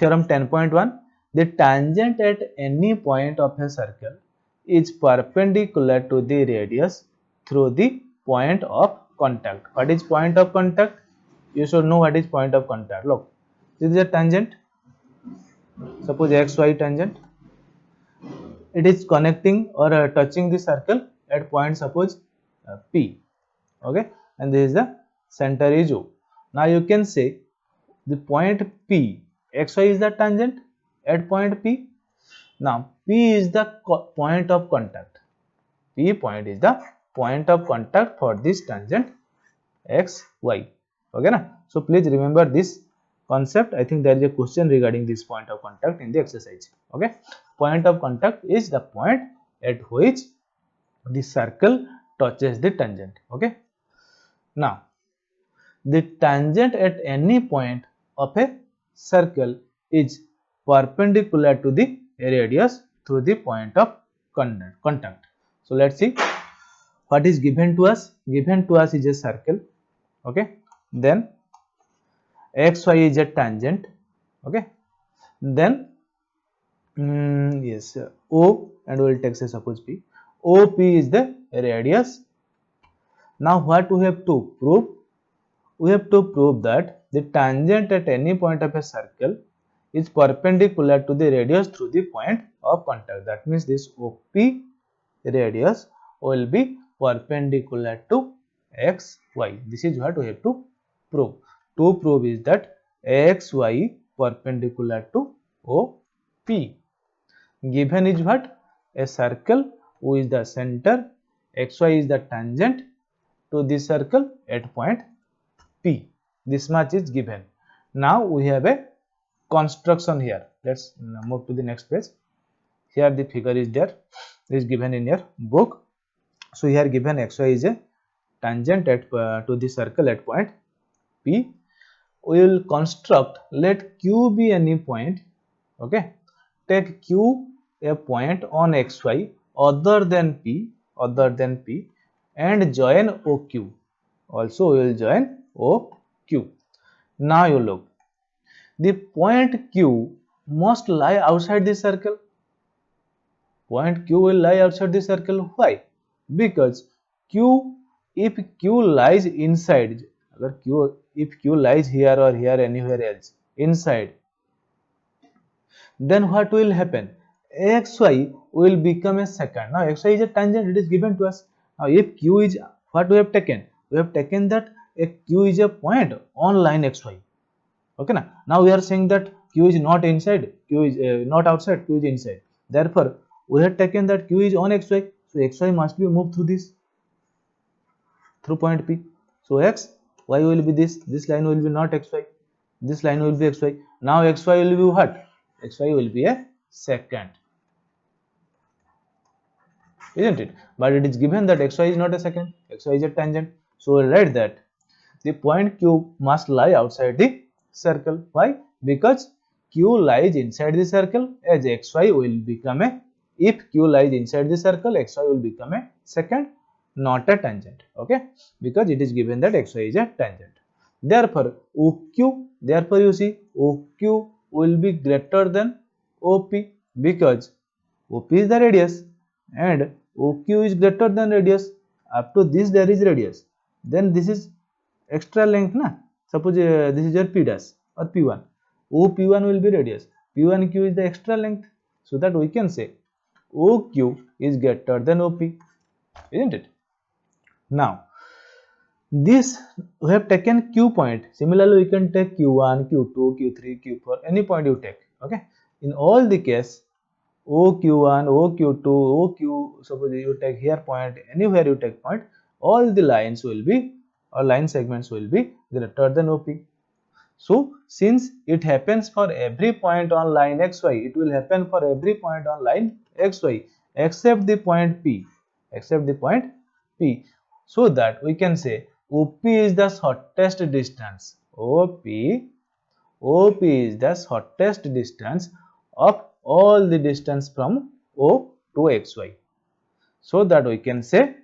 Theorem 10.1. The tangent at any point of a circle is perpendicular to the radius through the point of contact. What is point of contact? You should know what is point of contact. Look, this is a tangent. Suppose xy tangent. It is connecting or touching the circle at point, suppose P. Okay, and this is the center is O. Now you can say the point P, xy is the tangent at point P. Now P is the point of contact. P point is the point of contact for this tangent xy. Okay na? So please remember this concept. I think there is a question regarding this point of contact in the exercise. Okay, point of contact is the point at which the circle touches the tangent. Okay, now the tangent at any point of a circle is perpendicular to the radius through the point of contact. So let's see what is given to us. Given to us is a circle. Okay, then xy is a tangent. Okay, then yes, O, and we will take say suppose P. OP is the radius. Now what we have to prove? We have to prove that the tangent at any point of a circle is perpendicular to the radius through the point of contact. That means this OP radius will be perpendicular to xy. This is what we have to prove. To prove is that xy perpendicular to OP. Given is what? A circle who is the center, xy is the tangent to this circle at point P. This much is given. Now we have a construction here. Let's move to the next page. Here the figure is there. It is given in your book. So here given xy is a tangent at to the circle at point P. We will construct, let Q be any point. Okay, take Q a point on xy other than P, and join OQ. Also we will join OQ. Now you look, the point Q must lie outside the circle. Point Q will lie outside the circle. Why? Because if Q lies inside, if Q lies here or here anywhere else inside, then what will happen? xy will become a secant. Now xy is a tangent, it is given to us. Now if Q is, what we have taken? We have taken that a Q is a point on line xy. Okay na? Now we are saying that Q is not inside, Q is not outside, Q is inside. Therefore we have taken that Q is on xy. So xy must be moved through this, through point P. So y will be this line will be not xy, this line will be xy. Now xy will be what? Xy will be a secant, isn't it? But it is given that xy is not a secant, xy is a tangent. So we will write that the point Q must lie outside the circle. Why? Because Q lies inside the circle, as xy will become a, if Q lies inside the circle, xy will become a secant, not a tangent. Okay, because it is given that xy is a tangent. Therefore OQ, therefore you see OQ will be greater than OP, because OP is the radius and OQ is greater than radius. Up to this there is radius, then this is extra length na. Suppose this is your P dash or P1. OP1 will be radius, P1Q is the extra length. So that we can say OQ is greater than OP, isn't it? Now this we have taken Q point. Similarly we can take Q1, Q2, Q3, Q4, any point you take. Okay, in all the case OQ1, OQ2, OQ, suppose you take here point, anywhere you take point, all the lines will be, or line segments will be greater than OP. So since it happens for every point on line xy, it will happen for every point on line xy except the point P, except the point P. So that we can say OP is the shortest distance. OP is the shortest distance of all the distance from O to xy. So that we can say,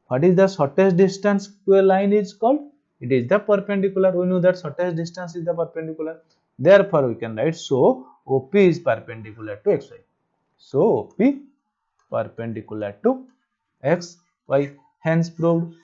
what is the shortest distance to a line is called? It is the perpendicular. We know that shortest distance is the perpendicular. Therefore, we can write so OP is perpendicular to xy. So OP perpendicular to xy. Hence proved.